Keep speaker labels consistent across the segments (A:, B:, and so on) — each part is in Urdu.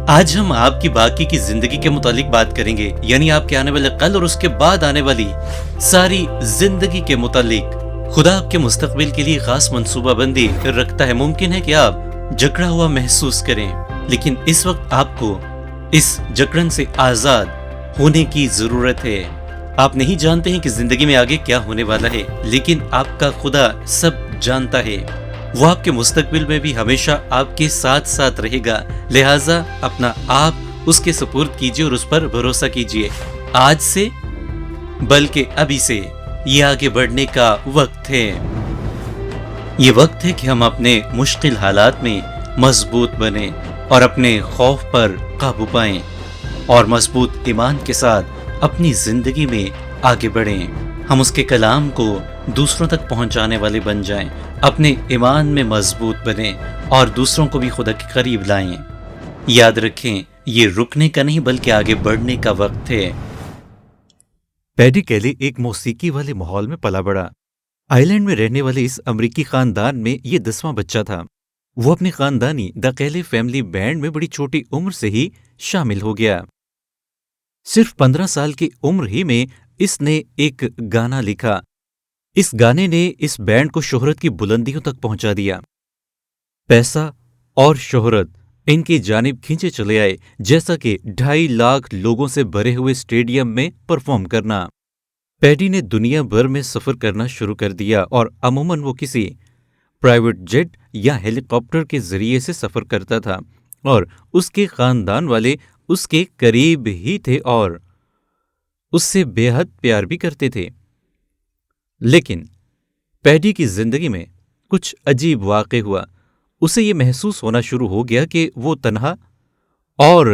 A: آج ہم آپ کی باقی کی زندگی کے متعلق بات کریں گے، یعنی آپ کے آنے والے کل اور اس کے بعد آنے والی ساری زندگی کے متعلق۔ خدا آپ کے مستقبل کے لیے خاص منصوبہ بندی رکھتا ہے۔ ممکن ہے کہ آپ جکڑا ہوا محسوس کریں، لیکن اس وقت آپ کو اس جکڑن سے آزاد ہونے کی ضرورت ہے۔ آپ نہیں جانتے ہیں کہ زندگی میں آگے کیا ہونے والا ہے، لیکن آپ کا خدا سب جانتا ہے۔ وہ آپ کے مستقبل میں بھی ہمیشہ آپ کے ساتھ ساتھ رہے گا، لہٰذا اپنا آپ اس کے سپرد کیجیے اور اس پر بھروسہ کیجیے۔ آج سے بلکہ ابھی سے یہ آگے بڑھنے کا وقت ہے۔ یہ وقت ہے کہ ہم اپنے مشکل حالات میں مضبوط بنیں اور اپنے خوف پر قابو پائیں اور مضبوط ایمان کے ساتھ اپنی زندگی میں آگے بڑھیں۔ ہم اس کے کلام کو دوسروں تک پہنچانے والے بن جائیں، اپنے ایمان میں مضبوط بنیں اور دوسروں کو بھی خدا کے قریب لائیں۔ یاد رکھیں، یہ رکنے کا نہیں بلکہ آگے بڑھنے کا وقت ہے۔
B: پیڈی کیلی ایک موسیقی والے ماحول میں پلا بڑھا۔ آئرلینڈ میں رہنے والے اس امریکی خاندان میں یہ 10واں بچہ تھا۔ وہ اپنی خاندانی دا کیلی فیملی بینڈ میں بڑی چھوٹی عمر سے ہی شامل ہو گیا۔ صرف 15 سال کی عمر ہی میں اس نے ایک گانا لکھا۔ اس گانے نے اس بینڈ کو شہرت کی بلندیوں تک پہنچا دیا۔ پیسہ اور شہرت ان کی جانب کھینچے چلے آئے، جیسا کہ 2.5 لاکھ لوگوں سے بھرے ہوئے اسٹیڈیم میں پرفارم کرنا۔ پیڈی نے دنیا بھر میں سفر کرنا شروع کر دیا اور عموماً وہ کسی پرائیویٹ جیٹ یا ہیلی کاپٹر کے ذریعے سے سفر کرتا تھا، اور اس کے خاندان والے اس کے قریب ہی تھے اور اس سے بے حد پیار بھی کرتے تھے۔ لیکن پیڈی کی زندگی میں کچھ عجیب واقع ہوا۔ اسے یہ محسوس ہونا شروع ہو گیا کہ وہ تنہا اور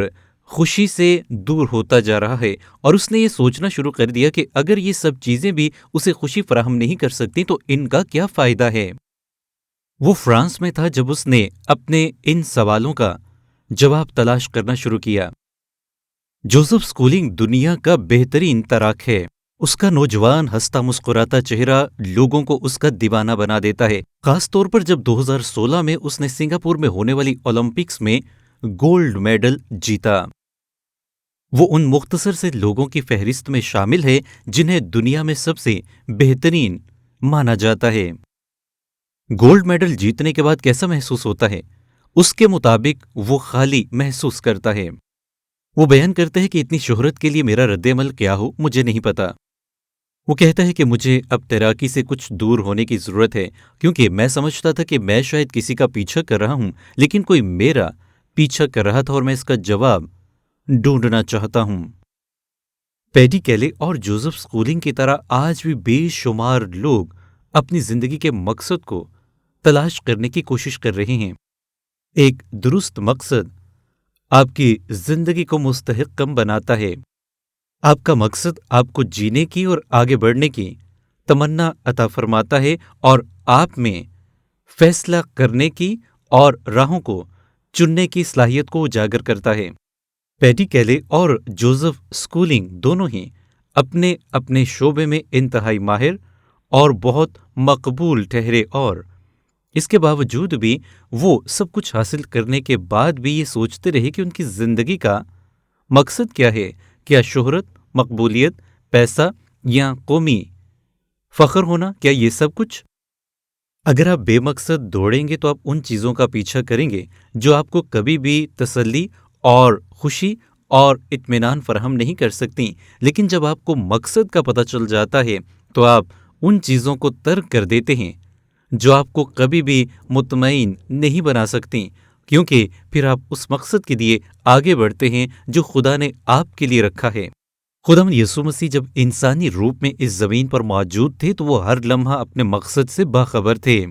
B: خوشی سے دور ہوتا جا رہا ہے، اور اس نے یہ سوچنا شروع کر دیا کہ اگر یہ سب چیزیں بھی اسے خوشی فراہم نہیں کر سکتی تو ان کا کیا فائدہ ہے۔ وہ فرانس میں تھا جب اس نے اپنے ان سوالوں کا جواب تلاش کرنا شروع کیا۔ جوزف اسکولنگ دنیا کا بہترین تراک ہے۔ اس کا نوجوان ہنستا مسکراتا چہرہ لوگوں کو اس کا دیوانہ بنا دیتا ہے، خاص طور پر جب 2016 میں اس نے سنگاپور میں ہونے والی اولمپکس میں گولڈ میڈل جیتا۔ وہ ان مختصر سے لوگوں کی فہرست میں شامل ہے جنہیں دنیا میں سب سے بہترین مانا جاتا ہے۔ گولڈ میڈل جیتنے کے بعد کیسا محسوس ہوتا ہے؟ اس کے مطابق وہ خالی محسوس کرتا ہے۔ وہ بیان کرتا ہے کہ اتنی شہرت کے لیے میرا رد عمل کیا ہو مجھے نہیں پتا۔ وہ کہتا ہے کہ مجھے اب تیراکی سے کچھ دور ہونے کی ضرورت ہے، کیونکہ میں سمجھتا تھا کہ میں شاید کسی کا پیچھا کر رہا ہوں، لیکن کوئی میرا پیچھا کر رہا تھا اور میں اس کا جواب ڈھونڈنا چاہتا ہوں۔ پیڈی کیلی اور جوزف اسکولنگ کی طرح آج بھی بے شمار لوگ اپنی زندگی کے مقصد کو تلاش کرنے کی کوشش کر رہے ہیں۔ ایک درست مقصد آپ کی زندگی کو مستحکم بناتا ہے۔ آپ کا مقصد آپ کو جینے کی اور آگے بڑھنے کی تمنا عطا فرماتا ہے اور آپ میں فیصلہ کرنے کی اور راہوں کو چننے کی صلاحیت کو اجاگر کرتا ہے۔ پیڈی کیلی اور جوزف اسکولنگ دونوں ہی اپنے اپنے شعبے میں انتہائی ماہر اور بہت مقبول ٹھہرے، اور اس کے باوجود بھی وہ سب کچھ حاصل کرنے کے بعد بھی یہ سوچتے رہے کہ ان کی زندگی کا مقصد کیا ہے۔ کیا شہرت، مقبولیت، پیسہ یا قومی فخر ہونا؟ کیا یہ سب کچھ؟ اگر آپ بے مقصد دوڑیں گے تو آپ ان چیزوں کا پیچھا کریں گے جو آپ کو کبھی بھی تسلی اور خوشی اور اطمینان فراہم نہیں کر سکتی، لیکن جب آپ کو مقصد کا پتہ چل جاتا ہے تو آپ ان چیزوں کو ترک کر دیتے ہیں جو آپ کو کبھی بھی مطمئن نہیں بنا سکتی، کیونکہ پھر آپ اس مقصد کے لیے آگے بڑھتے ہیں جو خدا نے آپ کے لیے رکھا ہے۔ خداوند یسوع مسیح جب انسانی روپ میں اس زمین پر موجود تھے تو وہ ہر لمحہ اپنے مقصد سے باخبر تھے۔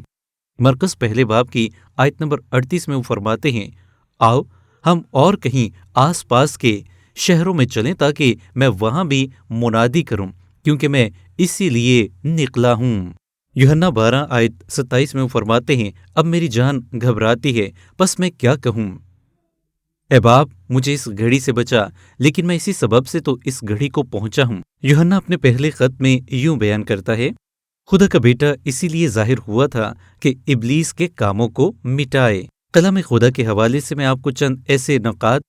B: مرکز پہلے باب کی آیت نمبر 38 میں وہ فرماتے ہیں، آؤ ہم اور کہیں آس پاس کے شہروں میں چلیں تاکہ میں وہاں بھی منادی کروں، کیونکہ میں اسی لیے نکلا ہوں۔ یوحنا 12 آیت 27 میں وہ فرماتے ہیں، اب میری جان گھبراتی ہے، پس میں کیا کہوں؟ اے باپ مجھے اس گھڑی سے بچا، لیکن میں اسی سبب سے تو اس گھڑی کو پہنچا ہوں۔ یوحنا اپنے پہلے خط میں یوں بیان کرتا ہے، خدا کا بیٹا اسی لیے ظاہر ہوا تھا کہ ابلیس کے کاموں کو مٹائے۔ کلام خدا کے حوالے سے میں آپ کو چند ایسے نکات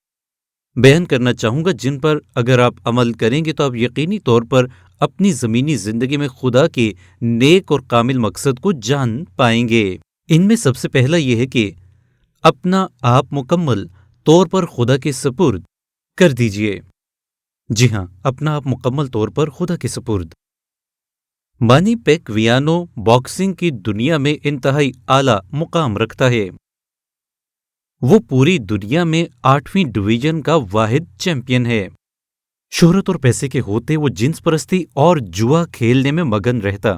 B: بیان کرنا چاہوں گا جن پر اگر آپ عمل کریں گے تو آپ یقینی طور پر اپنی زمینی زندگی میں خدا کے نیک اور کامل مقصد کو جان پائیں گے۔ ان میں سب سے پہلا یہ ہے کہ اپنا آپ مکمل طور پر خدا کے سپرد کر دیجئے۔ جی ہاں، اپنا آپ مکمل طور پر خدا کے سپرد۔ مانی پیکویانو باکسنگ کی دنیا میں انتہائی اعلیٰ مقام رکھتا ہے۔ وہ پوری دنیا میں 8ویں ڈویژن کا واحد چیمپئن ہے۔ شہرت اور پیسے کے ہوتے وہ جنس پرستی اور جوا کھیلنے میں مگن رہتا،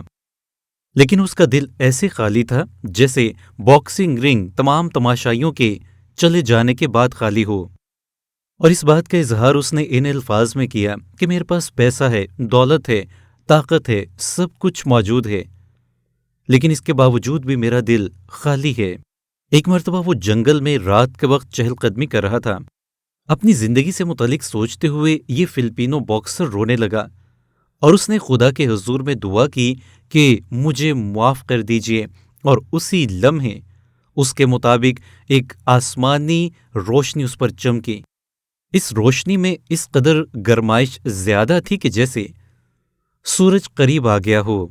B: لیکن اس کا دل ایسے خالی تھا جیسے باکسنگ رنگ تمام تماشائیوں کے چلے جانے کے بعد خالی ہو۔ اور اس بات کا اظہار اس نے ان الفاظ میں کیا کہ میرے پاس پیسہ ہے، دولت ہے، طاقت ہے، سب کچھ موجود ہے، لیکن اس کے باوجود بھی میرا دل خالی ہے۔ ایک مرتبہ وہ جنگل میں رات کے وقت چہل قدمی کر رہا تھا۔ اپنی زندگی سے متعلق سوچتے ہوئے یہ فلپینو باکسر رونے لگا اور اس نے خدا کے حضور میں دعا کی کہ مجھے معاف کر دیجیے، اور اسی لمحے اس کے مطابق ایک آسمانی روشنی اس پر چمکی۔ اس روشنی میں اس قدر گرمائش زیادہ تھی کہ جیسے سورج قریب آ گیا ہو۔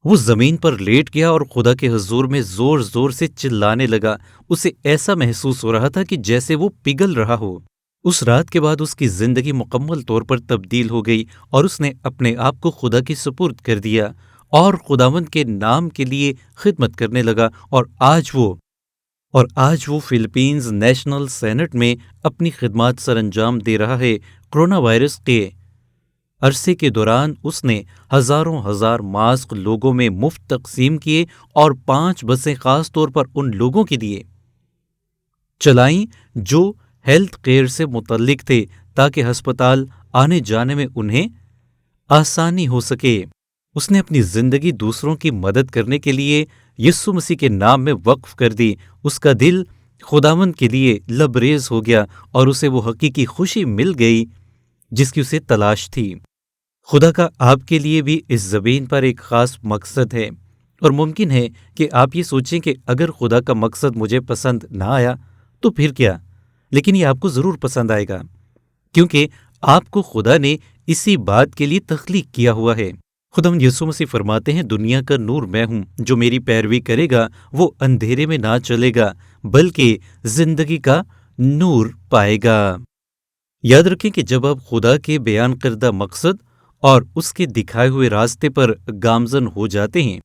B: وہ زمین پر لیٹ گیا اور خدا کے حضور میں زور زور سے چلانے لگا۔ اسے ایسا محسوس ہو رہا تھا کہ جیسے وہ پگھل رہا ہو۔ اس رات کے بعد اس کی زندگی مکمل طور پر تبدیل ہو گئی اور اس نے اپنے آپ کو خدا کی سپرد کر دیا اور خداوند کے نام کے لیے خدمت کرنے لگا، اور آج وہ فلپینز نیشنل سینٹ میں اپنی خدمات سر انجام دے رہا ہے۔ کرونا وائرس کے عرصے کے دوران اس نے ہزار ماسک لوگوں میں مفت تقسیم کیے اور 5 بسیں خاص طور پر ان لوگوں کے لیے چلائیں جو ہیلتھ کیئر سے متعلق تھے تاکہ ہسپتال آنے جانے میں انہیں آسانی ہو سکے۔ اس نے اپنی زندگی دوسروں کی مدد کرنے کے لیے یسوع مسیح کے نام میں وقف کر دی۔ اس کا دل خداوند کے لیے لبریز ہو گیا اور اسے وہ حقیقی خوشی مل گئی جس کی اسے تلاش تھی۔ خدا کا آپ کے لیے بھی اس زمین پر ایک خاص مقصد ہے، اور ممکن ہے کہ آپ یہ سوچیں کہ اگر خدا کا مقصد مجھے پسند نہ آیا تو پھر کیا، لیکن یہ آپ کو ضرور پسند آئے گا، کیونکہ آپ کو خدا نے اسی بات کے لیے تخلیق کیا ہوا ہے۔ خداوند یسوع مسیح فرماتے ہیں، دنیا کا نور میں ہوں، جو میری پیروی کرے گا وہ اندھیرے میں نہ چلے گا بلکہ زندگی کا نور پائے گا۔ یاد رکھیں کہ جب آپ خدا کے بیان کردہ مقصد اور اس کے دکھائے ہوئے راستے پر گامزن ہو جاتے ہیں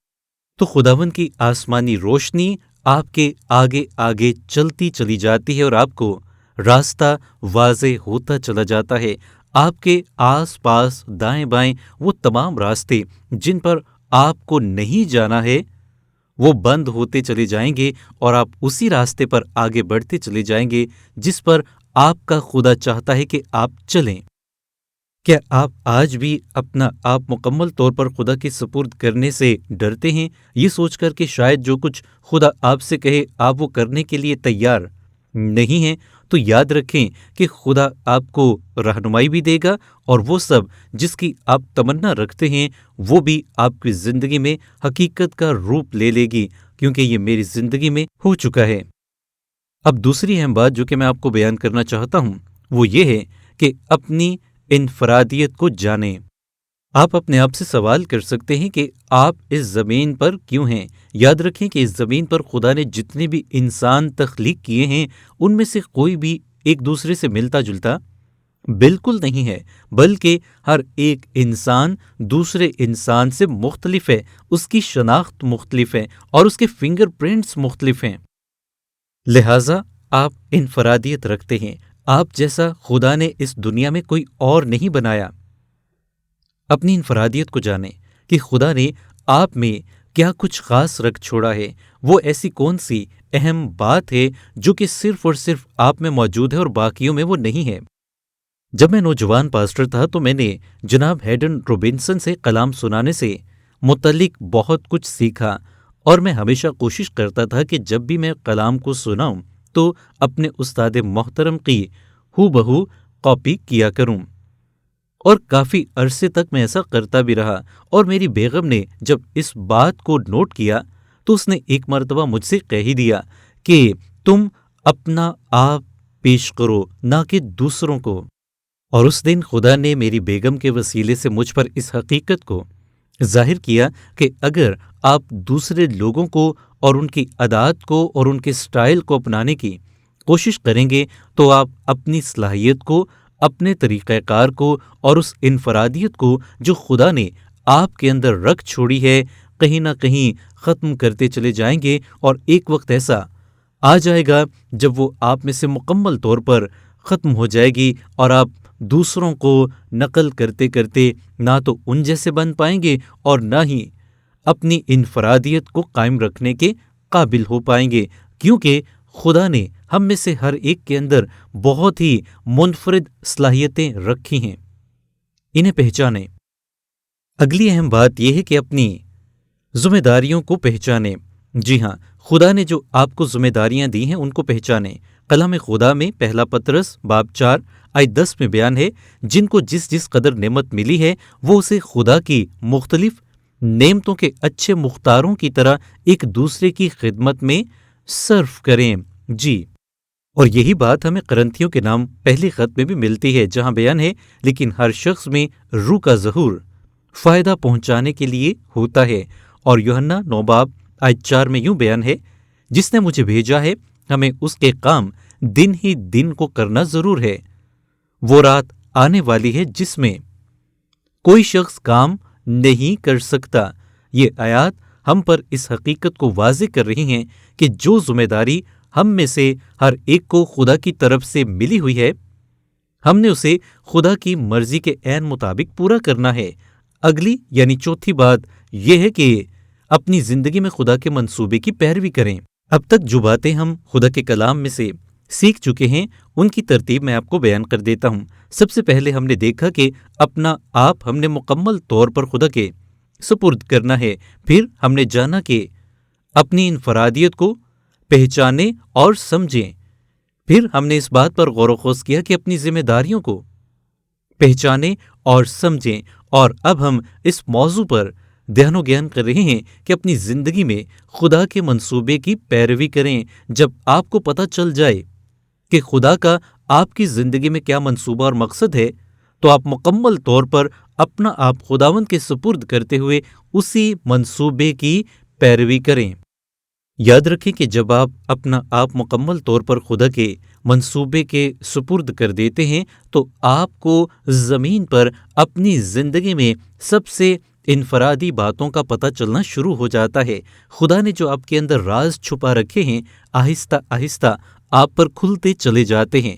B: تو خداوند کی آسمانی روشنی آپ کے آگے آگے چلتی چلی جاتی ہے اور آپ کو راستہ واضح ہوتا چلا جاتا ہے۔ آپ کے آس پاس دائیں بائیں وہ تمام راستے جن پر آپ کو نہیں جانا ہے وہ بند ہوتے چلے جائیں گے اور آپ اسی راستے پر آگے بڑھتے چلے جائیں گے جس پر آپ کا خدا چاہتا ہے کہ آپ چلیں۔ کیا آپ آج بھی اپنا آپ مکمل طور پر خدا کے سپرد کرنے سے ڈرتے ہیں، یہ سوچ کر کہ شاید جو کچھ خدا آپ سے کہے آپ وہ کرنے کے لیے تیار نہیں ہیں؟ تو یاد رکھیں کہ خدا آپ کو رہنمائی بھی دے گا، اور وہ سب جس کی آپ تمنا رکھتے ہیں وہ بھی آپ کی زندگی میں حقیقت کا روپ لے لے گی، کیونکہ یہ میری زندگی میں ہو چکا ہے۔ اب دوسری اہم بات جو کہ میں آپ کو بیان کرنا چاہتا ہوں وہ یہ ہے کہ اپنی انفرادیت کو جانیں۔ آپ اپنے آپ سے سوال کر سکتے ہیں کہ آپ اس زمین پر کیوں ہیں؟ یاد رکھیں کہ اس زمین پر خدا نے جتنے بھی انسان تخلیق کیے ہیں ان میں سے کوئی بھی ایک دوسرے سے ملتا جلتا بالکل نہیں ہے، بلکہ ہر ایک انسان دوسرے انسان سے مختلف ہے، اس کی شناخت مختلف ہے اور اس کے فنگر پرنٹس مختلف ہیں۔ لہٰذا آپ انفرادیت رکھتے ہیں، آپ جیسا خدا نے اس دنیا میں کوئی اور نہیں بنایا۔ اپنی انفرادیت کو جانیں کہ خدا نے آپ میں کیا کچھ خاص رکھ چھوڑا ہے، وہ ایسی کون سی اہم بات ہے جو کہ صرف اور صرف آپ میں موجود ہے اور باقیوں میں وہ نہیں ہے۔ جب میں نوجوان پاسٹر تھا تو میں نے جناب ہیڈن روبنسن سے کلام سنانے سے متعلق بہت کچھ سیکھا، اور میں ہمیشہ کوشش کرتا تھا کہ جب بھی میں کلام کو سناؤں تو اپنے استاد محترم کی ہو بہو کاپی کیا کروں، اور کافی عرصے تک میں ایسا کرتا بھی رہا۔ اور میری بیگم نے جب اس بات کو نوٹ کیا تو اس نے ایک مرتبہ مجھ سے کہہ ہی دیا کہ تم اپنا آپ پیش کرو نہ کہ دوسروں کو۔ اور اس دن خدا نے میری بیگم کے وسیلے سے مجھ پر اس حقیقت کو ظاہر کیا کہ اگر آپ دوسرے لوگوں کو اور ان کی عادات کو اور ان کے سٹائل کو اپنانے کی کوشش کریں گے تو آپ اپنی صلاحیت کو، اپنے طریقہ کار کو اور اس انفرادیت کو جو خدا نے آپ کے اندر رکھ چھوڑی ہے کہیں نہ کہیں ختم کرتے چلے جائیں گے، اور ایک وقت ایسا آ جائے گا جب وہ آپ میں سے مکمل طور پر ختم ہو جائے گی اور آپ دوسروں کو نقل کرتے کرتے نہ تو ان جیسے بن پائیں گے اور نہ ہی اپنی انفرادیت کو قائم رکھنے کے قابل ہو پائیں گے، کیونکہ خدا نے ہم میں سے ہر ایک کے اندر بہت ہی منفرد صلاحیتیں رکھی ہیں۔ انہیں پہچانیں۔ اگلی اہم بات یہ ہے کہ اپنی ذمہ داریوں کو پہچانیں۔ جی ہاں، خدا نے جو آپ کو ذمہ داریاں دی ہیں ان کو پہچانیں۔ کلام خدا میں پہلا پطرس باب 4 آیت 10 میں بیان ہے، جن کو جس جس قدر نعمت ملی ہے وہ اسے خدا کی مختلف نعمتوں کے اچھے مختاروں کی طرح ایک دوسرے کی خدمت میں صرف کریں۔ جی، اور یہی بات ہمیں قرنتھیوں کے نام پہلے خط میں بھی ملتی ہے، جہاں بیان ہے لیکن ہر شخص میں روح کا ظہور فائدہ پہنچانے کے لیے ہوتا ہے۔ اور یوحنا 9 باب آیت 4 میں یوں بیان ہے، جس نے مجھے بھیجا ہے ہمیں اس کے کام دن ہی دن کو کرنا ضرور ہے۔ وہ رات آنے والی ہے جس میں کوئی شخص کام نہیں کر سکتا۔ یہ آیات ہم پر اس حقیقت کو واضح کر رہی ہیں کہ جو ذمہ داری ہم میں سے ہر ایک کو خدا کی طرف سے ملی ہوئی ہے، ہم نے اسے خدا کی مرضی کے عین مطابق پورا کرنا ہے۔ اگلی یعنی چوتھی بات یہ ہے کہ اپنی زندگی میں خدا کے منصوبے کی پیروی کریں۔ اب تک جو باتیں ہم خدا کے کلام میں سے سیکھ چکے ہیں ان کی ترتیب میں آپ کو بیان کر دیتا ہوں۔ سب سے پہلے ہم نے دیکھا کہ اپنا آپ ہم نے مکمل طور پر خدا کے سپرد کرنا ہے۔ پھر ہم نے جانا کہ اپنی انفرادیت کو پہچانیں اور سمجھیں۔ پھر ہم نے اس بات پر غور و خوض کیا کہ اپنی ذمہ داریوں کو پہچانیں اور سمجھیں، اور اب ہم اس موضوع پر دھیان و گیان کر رہے ہیں کہ اپنی زندگی میں خدا کے منصوبے کی پیروی کریں۔ جب آپ کو پتہ چل جائے کہ خدا کا آپ کی زندگی میں کیا منصوبہ اور مقصد ہے، تو آپ مکمل طور پر اپنا آپ خداوند کے سپرد کرتے ہوئے اسی منصوبے کی پیروی کریں۔ یاد رکھیں کہ جب آپ اپنا آپ مکمل طور پر خدا کے منصوبے کے سپرد کر دیتے ہیں تو آپ کو زمین پر اپنی زندگی میں سب سے انفرادی باتوں کا پتہ چلنا شروع ہو جاتا ہے۔ خدا نے جو آپ کے اندر راز چھپا رکھے ہیں آہستہ آہستہ آپ پر کھلتے چلے جاتے ہیں،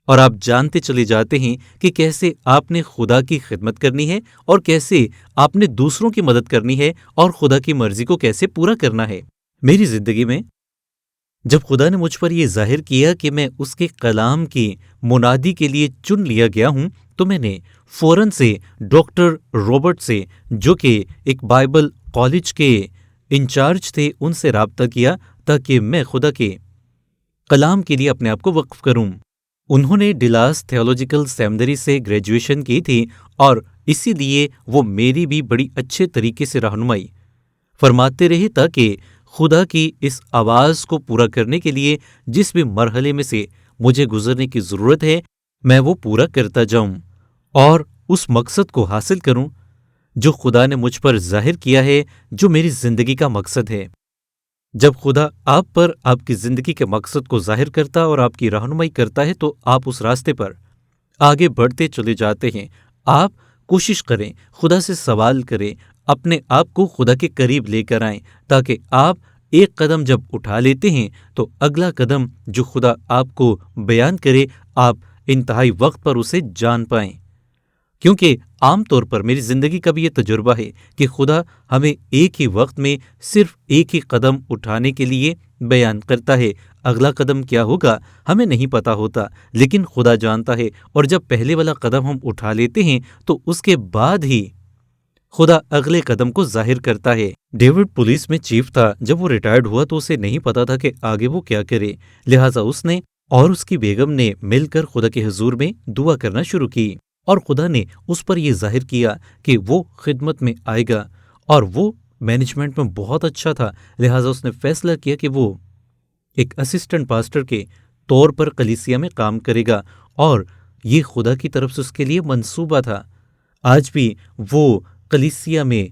B: اور آپ جانتے چلے جاتے ہیں کہ کیسے آپ نے خدا کی خدمت کرنی ہے اور کیسے آپ نے دوسروں کی مدد کرنی ہے اور خدا کی مرضی کو کیسے پورا کرنا ہے۔ میری زندگی میں جب خدا نے مجھ پر یہ ظاہر کیا کہ میں اس کے کلام کی منادی کے لیے چن لیا گیا ہوں، تو میں نے فوراً سے ڈاکٹر رابرٹ سے، جو کہ ایک بائبل کالج کے انچارج تھے، ان سے رابطہ کیا تاکہ میں خدا کے کلام کے لیے اپنے آپ کو وقف کروں۔ انہوں نے ڈلاس تھیولوجیکل سیمنری سے گریجویشن کی تھی، اور اسی لیے وہ میری بھی بڑی اچھے طریقے سے رہنمائی فرماتے رہے تاکہ خدا کی اس آواز کو پورا کرنے کے لیے جس بھی مرحلے میں سے مجھے گزرنے کی ضرورت ہے میں وہ پورا کرتا جاؤں اور اس مقصد کو حاصل کروں جو خدا نے مجھ پر ظاہر کیا ہے، جو میری زندگی کا مقصد ہے۔ جب خدا آپ پر آپ کی زندگی کے مقصد کو ظاہر کرتا اور آپ کی رہنمائی کرتا ہے تو آپ اس راستے پر آگے بڑھتے چلے جاتے ہیں۔ آپ کوشش کریں، خدا سے سوال کریں، اپنے آپ کو خدا کے قریب لے کر آئیں، تاکہ آپ ایک قدم جب اٹھا لیتے ہیں تو اگلا قدم جو خدا آپ کو بیان کرے آپ انتہائی وقت پر اسے جان پائیں۔ کیونکہ عام طور پر میری زندگی کا بھی یہ تجربہ ہے کہ خدا ہمیں ایک ہی وقت میں صرف ایک ہی قدم اٹھانے کے لیے بیان کرتا ہے۔ اگلا قدم کیا ہوگا ہمیں نہیں پتا ہوتا، لیکن خدا جانتا ہے، اور جب پہلے والا قدم ہم اٹھا لیتے ہیں تو اس کے بعد ہی خدا اگلے قدم کو ظاہر کرتا ہے۔ ڈیوڈ پولیس میں چیف تھا۔ جب وہ ریٹائرڈ ہوا تو اسے نہیں پتا تھا کہ آگے وہ کیا کرے، لہٰذا اس نے اور اس کی بیگم نے مل کر خدا کے حضور میں دعا کرنا شروع کی، اور خدا نے اس پر یہ ظاہر کیا کہ وہ خدمت میں آئے گا، اور وہ مینجمنٹ میں بہت اچھا تھا، لہٰذا اس نے فیصلہ کیا کہ وہ ایک اسسٹنٹ پاسٹر کے طور پر کلیسیا میں کام کرے گا، اور یہ خدا کی طرف سے اس کے لیے منصوبہ تھا۔ آج بھی وہ کلیسیا میں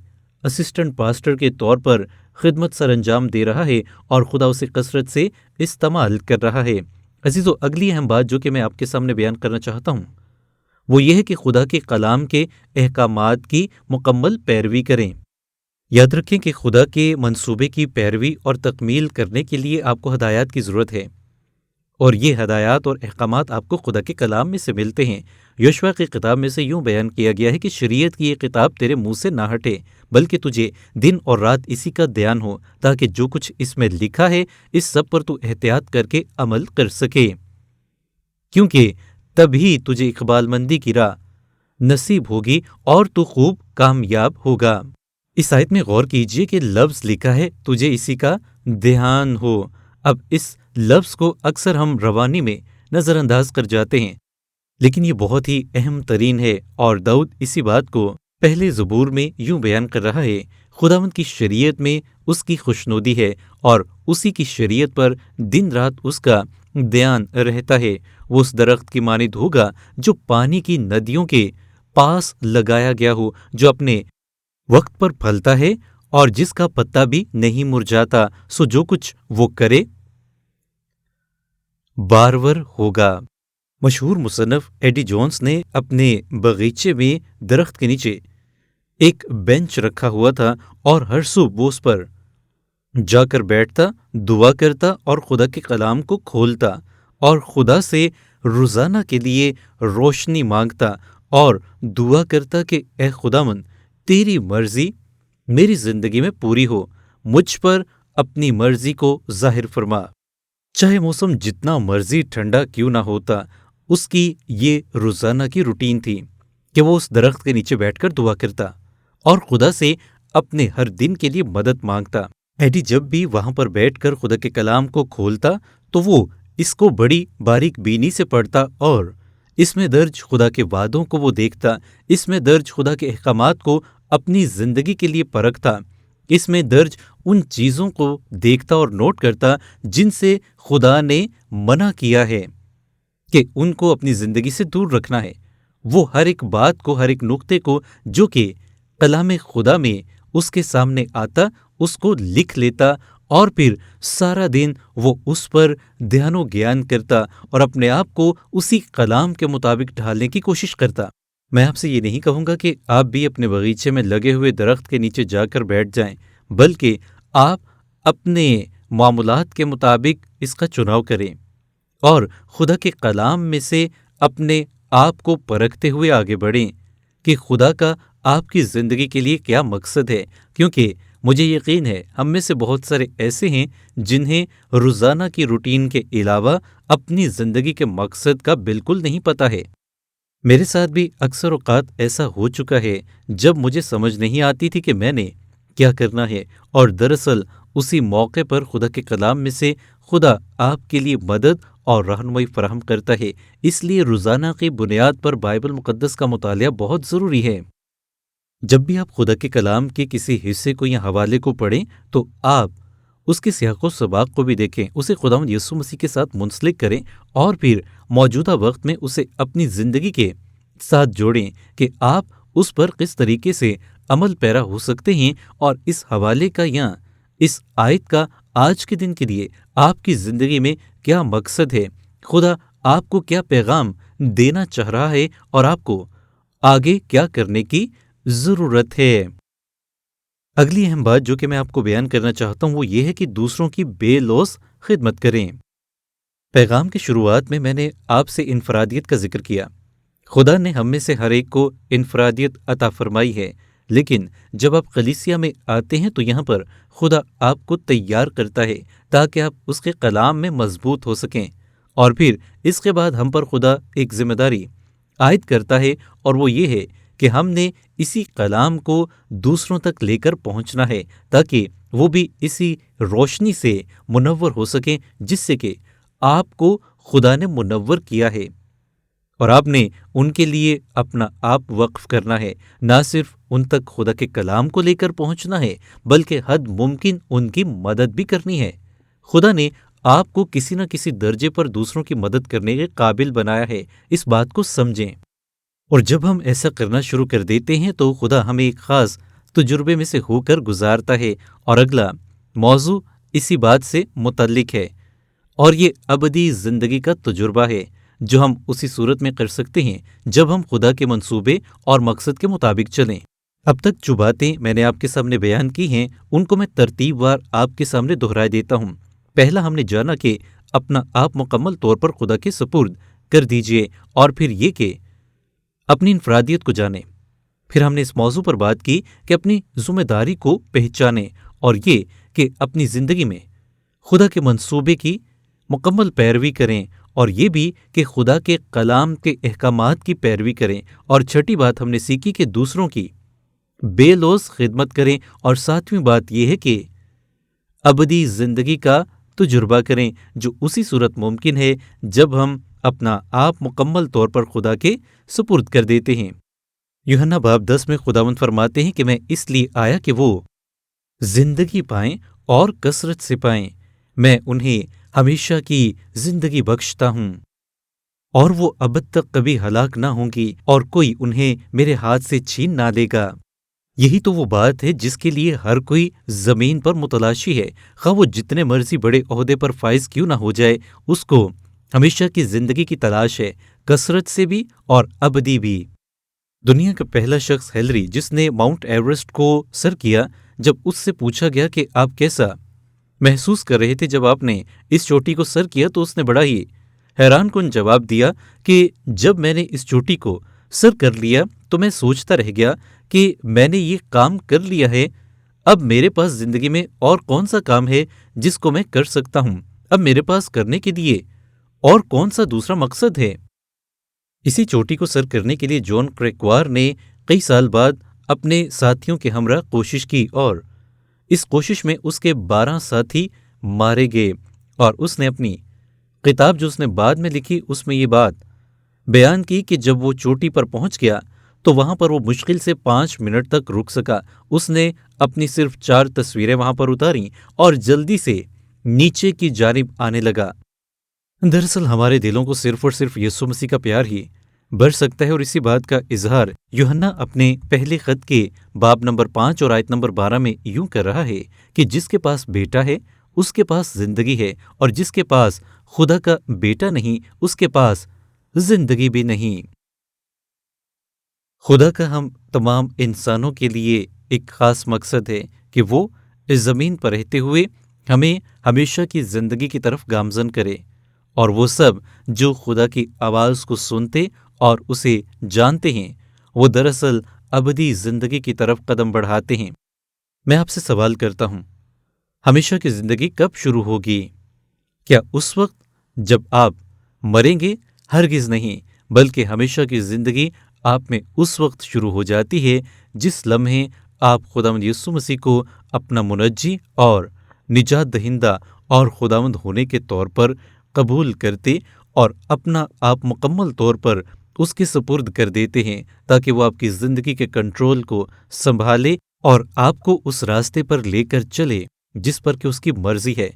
B: اسسٹنٹ پاسٹر کے طور پر خدمت سر انجام دے رہا ہے اور خدا اسے کثرت سے استعمال کر رہا ہے۔ عزیزو، اگلی اہم بات جو کہ میں آپ کے سامنے بیان کرنا چاہتا ہوں وہ یہ ہے کہ خدا کے کلام کے احکامات کی مکمل پیروی کریں۔ یاد رکھیں کہ خدا کے منصوبے کی پیروی اور تکمیل کرنے کے لیے آپ کو ہدایات کی ضرورت ہے، اور یہ ہدایات اور احکامات آپ کو خدا کے کلام میں سے ملتے ہیں۔ یوشوا کی کتاب میں سے یوں بیان کیا گیا ہے کہ شریعت کی یہ کتاب تیرے منہ سے نہ ہٹے، بلکہ تجھے دن اور رات اسی کا دھیان ہو، تاکہ جو کچھ اس میں لکھا ہے اس سب پر تو احتیاط کر کے عمل کر سکے، کیونکہ تبھی تجھے اقبال مندی کی راہ نصیب ہوگی اور تو خوب کامیاب ہوگا۔ اس آیت میں غور کیجئے کہ لفظ لکھا ہے تجھے اسی کا دھیان ہو۔ اب اس لفظ کو اکثر ہم روانی میں نظر انداز کر جاتے ہیں، لیکن یہ بہت ہی اہم ترین ہے، اور داؤد اسی بات کو پہلے زبور میں یوں بیان کر رہا ہے، خداوند کی شریعت میں اس کی خوشنودی ہے اور اسی کی شریعت پر دن رات اس کا دھیان رہتا ہے۔ وہ اس درخت کی مانند ہوگا جو پانی کی ندیوں کے پاس لگایا گیا ہو، جو اپنے وقت پر پھلتا ہے اور جس کا پتا بھی نہیں مرجھاتا، سو جو کچھ وہ کرے بارور ہوگا۔ مشہور مصنف ایڈی جونز نے اپنے باغیچے میں درخت کے نیچے ایک بینچ رکھا ہوا تھا، اور ہر صبح وہ اس پر جا کر بیٹھتا، دعا کرتا اور خدا کے کلام کو کھولتا اور خدا سے روزانہ کے لیے روشنی مانگتا اور دعا کرتا کہ اے خداوند، تیری مرضی میری زندگی میں پوری ہو، مجھ پر اپنی مرضی کو ظاہر فرما۔ چاہے موسم جتنا مرضی ٹھنڈا کیوں نہ ہوتا، اس کی یہ روزانہ کی روٹین تھی کہ وہ اس درخت کے نیچے بیٹھ کر دعا کرتا اور خدا سے اپنے ہر دن کے لیے مدد مانگتا۔ ایڈی جب بھی وہاں پر بیٹھ کر خدا کے کلام کو کھولتا تو وہ اس کو بڑی باریک بینی سے پڑھتا، اور اس میں درج خدا کے وعدوں کو وہ دیکھتا، اس میں درج خدا کے احکامات کو اپنی زندگی کے لیے پرکھتا، اس میں درج ان چیزوں کو دیکھتا اور نوٹ کرتا جن سے خدا نے منع کیا ہے کہ ان کو اپنی زندگی سے دور رکھنا ہے۔ وہ ہر ایک بات کو، ہر ایک نقطے کو جو کہ کلام خدا میں اس کے سامنے آتا، اس کو لکھ لیتا، اور پھر سارا دن وہ اس پر دھیان و گیان کرتا اور اپنے آپ کو اسی کلام کے مطابق ڈھالنے کی کوشش کرتا۔ میں آپ سے یہ نہیں کہوں گا کہ آپ بھی اپنے باغیچے میں لگے ہوئے درخت کے نیچے جا کر بیٹھ جائیں، بلکہ آپ اپنے معاملات کے مطابق اس کا چناؤ کریں اور خدا کے کلام میں سے اپنے آپ کو پرکھتے ہوئے آگے بڑھیں کہ خدا کا آپ کی زندگی کے لیے کیا مقصد ہے، کیونکہ مجھے یقین ہے ہم میں سے بہت سارے ایسے ہیں جنہیں روزانہ کی روٹین کے علاوہ اپنی زندگی کے مقصد کا بالکل نہیں پتہ ہے۔ میرے ساتھ بھی اکثر اوقات ایسا ہو چکا ہے جب مجھے سمجھ نہیں آتی تھی کہ میں نے کیا کرنا ہے، اور دراصل اسی موقع پر خدا کے کلام میں سے خدا آپ کے لیے مدد اور رہنمائی فراہم کرتا ہے۔ اس لیے روزانہ کی بنیاد پر بائبل مقدس کا مطالعہ بہت ضروری ہے۔ جب بھی آپ خدا کے کلام کے کسی حصے کو یا حوالے کو پڑھیں تو آپ اس کے سیاق و سباق کو بھی دیکھیں، اسے خداوند یسوع مسیح کے ساتھ منسلک کریں، اور پھر موجودہ وقت میں اسے اپنی زندگی کے ساتھ جوڑیں کہ آپ اس پر کس طریقے سے عمل پیرا ہو سکتے ہیں، اور اس حوالے کا یا اس آیت کا آج کے دن کے لیے آپ کی زندگی میں کیا مقصد ہے، خدا آپ کو کیا پیغام دینا چاہ رہا ہے، اور آپ کو آگے کیا کرنے کی ضرورت ہے۔ اگلی اہم بات جو کہ میں آپ کو بیان کرنا چاہتا ہوں وہ یہ ہے کہ دوسروں کی بے لوث خدمت کریں۔ پیغام کی شروعات میں نے آپ سے انفرادیت کا ذکر کیا۔ خدا نے ہم میں سے ہر ایک کو انفرادیت عطا فرمائی ہے، لیکن جب آپ کلیسیا میں آتے ہیں تو یہاں پر خدا آپ کو تیار کرتا ہے تاکہ آپ اس کے کلام میں مضبوط ہو سکیں، اور پھر اس کے بعد ہم پر خدا ایک ذمہ داری عائد کرتا ہے، اور وہ یہ ہے کہ ہم نے اسی کلام کو دوسروں تک لے کر پہنچنا ہے تاکہ وہ بھی اسی روشنی سے منور ہو سکیں جس سے کہ آپ کو خدا نے منور کیا ہے، اور آپ نے ان کے لیے اپنا آپ وقف کرنا ہے۔ نہ صرف ان تک خدا کے کلام کو لے کر پہنچنا ہے بلکہ حد ممکن ان کی مدد بھی کرنی ہے۔ خدا نے آپ کو کسی نہ کسی درجے پر دوسروں کی مدد کرنے کے قابل بنایا ہے، اس بات کو سمجھیں۔ اور جب ہم ایسا کرنا شروع کر دیتے ہیں تو خدا ہمیں ایک خاص تجربے میں سے ہو کر گزارتا ہے، اور اگلا موضوع اسی بات سے متعلق ہے، اور یہ ابدی زندگی کا تجربہ ہے جو ہم اسی صورت میں کر سکتے ہیں جب ہم خدا کے منصوبے اور مقصد کے مطابق چلیں۔ اب تک جو باتیں میں نے آپ کے سامنے بیان کی ہیں ان کو میں ترتیب وار آپ کے سامنے دہرائے دیتا ہوں۔ پہلا ہم نے جانا کہ اپنا آپ مکمل طور پر خدا کے سپرد کر دیجئے، اور پھر یہ کہ اپنی انفرادیت کو جانیں۔ پھر ہم نے اس موضوع پر بات کی کہ اپنی ذمہ داری کو پہچانیں، اور یہ کہ اپنی زندگی میں خدا کے منصوبے کی مکمل پیروی کریں، اور یہ بھی کہ خدا کے کلام کے احکامات کی پیروی کریں۔ اور چھٹی بات ہم نے سیکھی کہ دوسروں کی بے لوث خدمت کریں، اور ساتویں بات یہ ہے کہ ابدی زندگی کا تجربہ کریں، جو اسی صورت ممکن ہے جب ہم اپنا آپ مکمل طور پر خدا کے سپرد کر دیتے ہیں۔ یوحنا باب 10 میں خداوند فرماتے ہیں کہ میں اس لیے آیا کہ وہ زندگی پائیں اور کثرت سے پائیں، میں انہیں ہمیشہ کی زندگی بخشتا ہوں، اور وہ ابد تک کبھی ہلاک نہ ہوں گی، اور کوئی انہیں میرے ہاتھ سے چھین نہ لے گا۔ یہی تو وہ بات ہے جس کے لیے ہر کوئی زمین پر متلاشی ہے، خواہ وہ جتنے مرضی بڑے عہدے پر فائز کیوں نہ ہو جائے، اس کو ہمیشہ کی زندگی کی تلاش ہے، کثرت سے بھی اور ابدی بھی۔ دنیا کا پہلا شخص ہیلری، جس نے ماؤنٹ ایورسٹ کو سر کیا، جب اس سے پوچھا گیا کہ آپ کیسا محسوس کر رہے تھے جب آپ نے اس چوٹی کو سر کیا، تو اس نے بڑا ہی حیران کن جواب دیا کہ جب میں نے اس چوٹی کو سر کر لیا تو میں سوچتا رہ گیا کہ میں نے یہ کام کر لیا ہے، اب میرے پاس زندگی میں اور کون سا کام ہے جس کو میں کر سکتا ہوں؟ اب میرے پاس کرنے کے لیے اور کون سا دوسرا مقصد ہے؟ اسی چوٹی کو سر کرنے کے لیے جان کریکوار نے کئی سال بعد اپنے ساتھیوں کے ہمراہ کوشش کی، اور اس کوشش میں اس کے 12 ساتھی مارے گئے، اور اس نے اپنی کتاب جو اس نے بعد میں لکھی اس میں یہ بات بیان کی کہ جب وہ چوٹی پر پہنچ گیا تو وہاں پر وہ مشکل سے 5 منٹ تک رک سکا۔ اس نے اپنی صرف 4 تصویریں وہاں پر اتاریں اور جلدی سے نیچے کی جانب آنے لگا۔ دراصل ہمارے دلوں کو صرف اور صرف یسوع مسیح کا پیار ہی بڑھ سکتا ہے، اور اسی بات کا اظہار یوحنا اپنے پہلے خط کے باب نمبر 5 اور آیت نمبر 12 میں یوں کر رہا ہے کہ جس کے پاس بیٹا ہے اس کے پاس زندگی ہے، اور جس کے پاس خدا کا بیٹا نہیں اس کے پاس زندگی بھی نہیں۔ خدا کا ہم تمام انسانوں کے لیے ایک خاص مقصد ہے کہ وہ اس زمین پر رہتے ہوئے ہمیں ہمیشہ کی زندگی کی طرف گامزن کرے، اور وہ سب جو خدا کی آواز کو سنتے اور اسے جانتے ہیں وہ دراصل ابدی زندگی کی طرف قدم بڑھاتے ہیں۔ میں آپ سے سوال کرتا ہوں، ہمیشہ کی زندگی کب شروع ہوگی؟ کیا اس وقت جب آپ مریں گے؟ ہرگز نہیں، بلکہ ہمیشہ کی زندگی آپ میں اس وقت شروع ہو جاتی ہے جس لمحے آپ خداوند یسوع مسیح کو اپنا منجی اور نجات دہندہ اور خداوند ہونے کے طور پر قبول کرتے اور اپنا آپ مکمل طور پر اس کے سپرد کر دیتے ہیں، تاکہ وہ آپ کی زندگی کے کنٹرول کو سنبھالے اور آپ کو اس راستے پر لے کر چلے جس پر کہ اس کی مرضی ہے،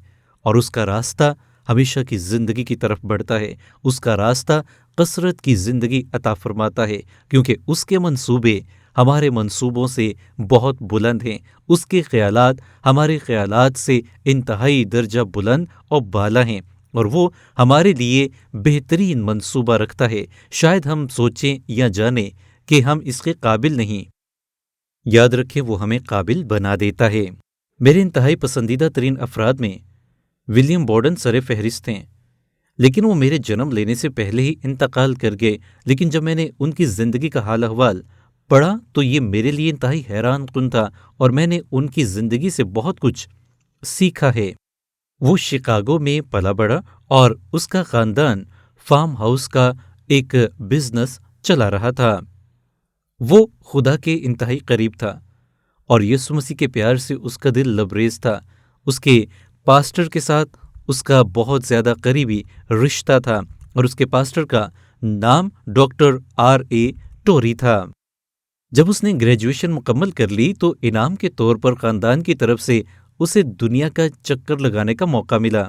B: اور اس کا راستہ ہمیشہ کی زندگی کی طرف بڑھتا ہے، اس کا راستہ کثرت کی زندگی عطا فرماتا ہے، کیونکہ اس کے منصوبے ہمارے منصوبوں سے بہت بلند ہیں، اس کے خیالات ہمارے خیالات سے انتہائی درجہ بلند اور بالا ہیں، اور وہ ہمارے لیے بہترین منصوبہ رکھتا ہے۔ شاید ہم سوچیں یا جانیں کہ ہم اس کے قابل نہیں، یاد رکھیں وہ ہمیں قابل بنا دیتا ہے۔ میرے انتہائی پسندیدہ ترین افراد میں ولیم بورڈن سر فہرست ہیں، لیکن وہ میرے جنم لینے سے پہلے ہی انتقال کر گئے، لیکن جب میں نے ان کی زندگی کا حال احوال پڑھا تو یہ میرے لیے انتہائی حیران کن تھا، اور میں نے ان کی زندگی سے بہت کچھ سیکھا ہے۔ وہ شکاگو میں پلا بڑھا اور اس کا خاندان فارم ہاؤس کا ایک بزنس چلا رہا تھا۔ وہ خدا کے انتہائی قریب تھا، اور یسوع مسیح کے پیار سے اس کا دل لبریز تھا۔ اس کے پاسٹر کے ساتھ اس کا بہت زیادہ قریبی رشتہ تھا، اور اس کے پاسٹر کا نام ڈاکٹر R.A. ٹوری تھا۔ جب اس نے گریجویشن مکمل کر لی تو انعام کے طور پر خاندان کی طرف سے اسے دنیا کا چکر لگانے کا موقع ملا۔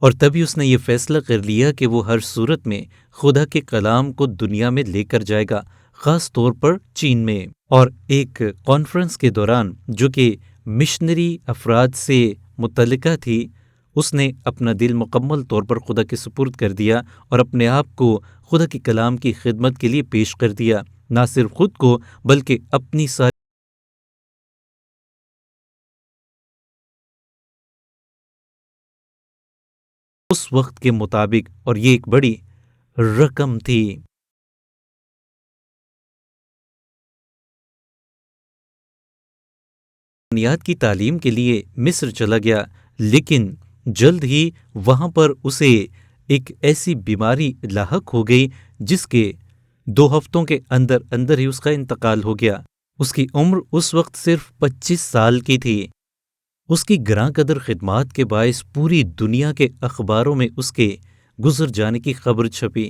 B: اور تبھی اس نے یہ فیصلہ کر لیا کہ وہ ہر صورت میں خدا کے کلام کو دنیا میں لے کر جائے گا، خاص طور پر چین میں۔ اور ایک کانفرنس کے دوران جو کہ مشنری افراد سے متعلقہ تھی، اس نے اپنا دل مکمل طور پر خدا کے سپرد کر دیا اور اپنے آپ کو خدا کے کلام کی خدمت کے لیے پیش کر دیا، نہ صرف خود کو بلکہ اپنی ساری اس وقت کے مطابق، اور یہ ایک بڑی رقم تھی۔ بنیاد کی تعلیم کے لیے مصر چلا گیا، لیکن جلد ہی وہاں پر اسے ایک ایسی بیماری لاحق ہو گئی جس کے 2 ہفتوں کے اندر اندر ہی اس کا انتقال ہو گیا۔ اس کی عمر اس وقت صرف 25 سال کی تھی۔ اس کی گراں قدر خدمات کے باعث پوری دنیا کے اخباروں میں اس کے گزر جانے کی خبر چھپی۔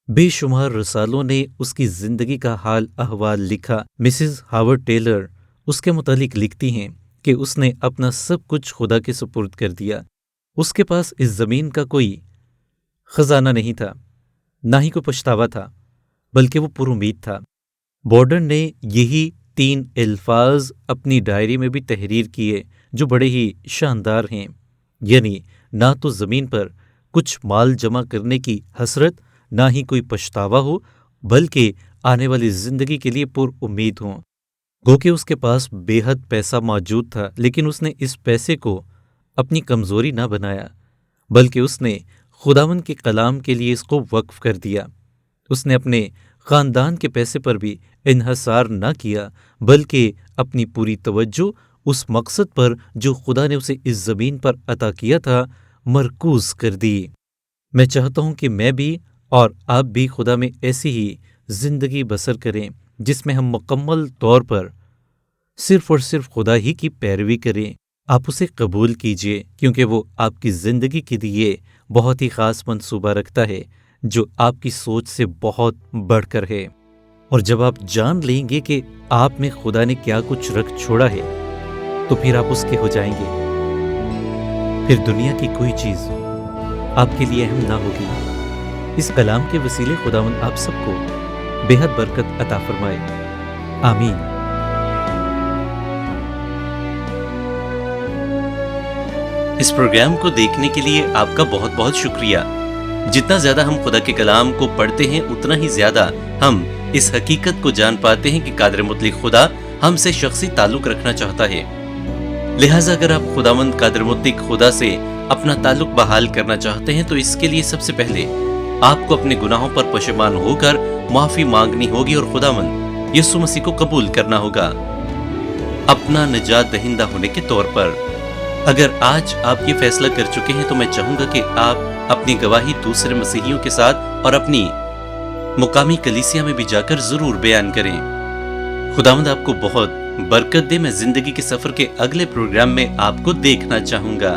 B: بے شمار رسالوں نے اس کی زندگی کا حال احوال لکھا۔ مسز ہاورڈ ٹیلر اس کے متعلق لکھتی ہیں کہ اس نے اپنا سب کچھ خدا کے سپرد کر دیا۔ اس کے پاس اس زمین کا کوئی خزانہ نہیں تھا، نہ ہی کوئی پچھتاوا تھا، بلکہ وہ پر امید تھا۔ بورڈن نے یہی 3 الفاظ اپنی ڈائری میں بھی تحریر کیے جو بڑے ہی شاندار ہیں، یعنی نہ تو زمین پر کچھ مال جمع کرنے کی حسرت، نہ ہی کوئی پچھتاوا ہو، بلکہ آنے والی زندگی کے لیے پر امید ہوں۔ گو کہ اس کے پاس بے حد پیسہ موجود تھا، لیکن اس نے اس پیسے کو اپنی کمزوری نہ بنایا، بلکہ اس نے خداوند کے کلام کے لیے اس کو وقف کر دیا۔ اس نے اپنے خاندان کے پیسے پر بھی انحصار نہ کیا، بلکہ اپنی پوری توجہ اس مقصد پر جو خدا نے اسے اس زمین پر عطا کیا تھا مرکوز کر دی۔ میں چاہتا ہوں کہ میں بھی اور آپ بھی خدا میں ایسی ہی زندگی بسر کریں جس میں ہم مکمل طور پر صرف اور صرف خدا ہی کی پیروی کریں۔ آپ اسے قبول کیجئے، کیونکہ وہ آپ کی زندگی کے لیے بہت ہی خاص منصوبہ رکھتا ہے جو آپ کی سوچ سے بہت بڑھ کر ہے۔ اور جب آپ جان لیں گے کہ آپ میں خدا نے کیا کچھ رکھ چھوڑا ہے، تو پھر آپ اس کے ہو جائیں گے۔ پھر دنیا کی کوئی چیز آپ کے لیے اہم نہ ہوگی۔ اس کلام کے وسیلے خداوند آپ سب کو بے حد برکت عطا فرمائے، آمین۔
A: اس پروگرام کو دیکھنے کے لیے آپ کا بہت بہت شکریہ۔ جتنا زیادہ ہم خدا کے کلام کو پڑھتے ہیں، اتنا ہی زیادہ ہم اس حقیقت کو جان پاتے ہیں کہ قادر مطلق خدا ہم سے شخصی تعلق رکھنا چاہتا ہے۔ لہٰذا اگر آپ خداوند قادر مطلق خدا سے اپنا تعلق بحال کرنا چاہتے ہیں تو اس کے لیے سب سے پہلے آپ کو اپنے گناہوں پر پشیمان ہو کر معافی مانگنی ہوگی اور خداوند یسوع مسیح کو قبول کرنا ہوگا اپنا نجات دہندہ ہونے کے طور پر۔ اگر آج آپ یہ فیصلہ کر چکے ہیں تو میں چاہوں گا کہ آپ اپنی گواہی دوسرے مسیحیوں کے ساتھ اور اپنی مقامی کلیسیا میں بھی جا کر ضرور بیان کریں۔ خداوند آپ کو بہت برکت دے۔ میں زندگی کے سفر کے اگلے پروگرام میں آپ کو دیکھنا چاہوں گا۔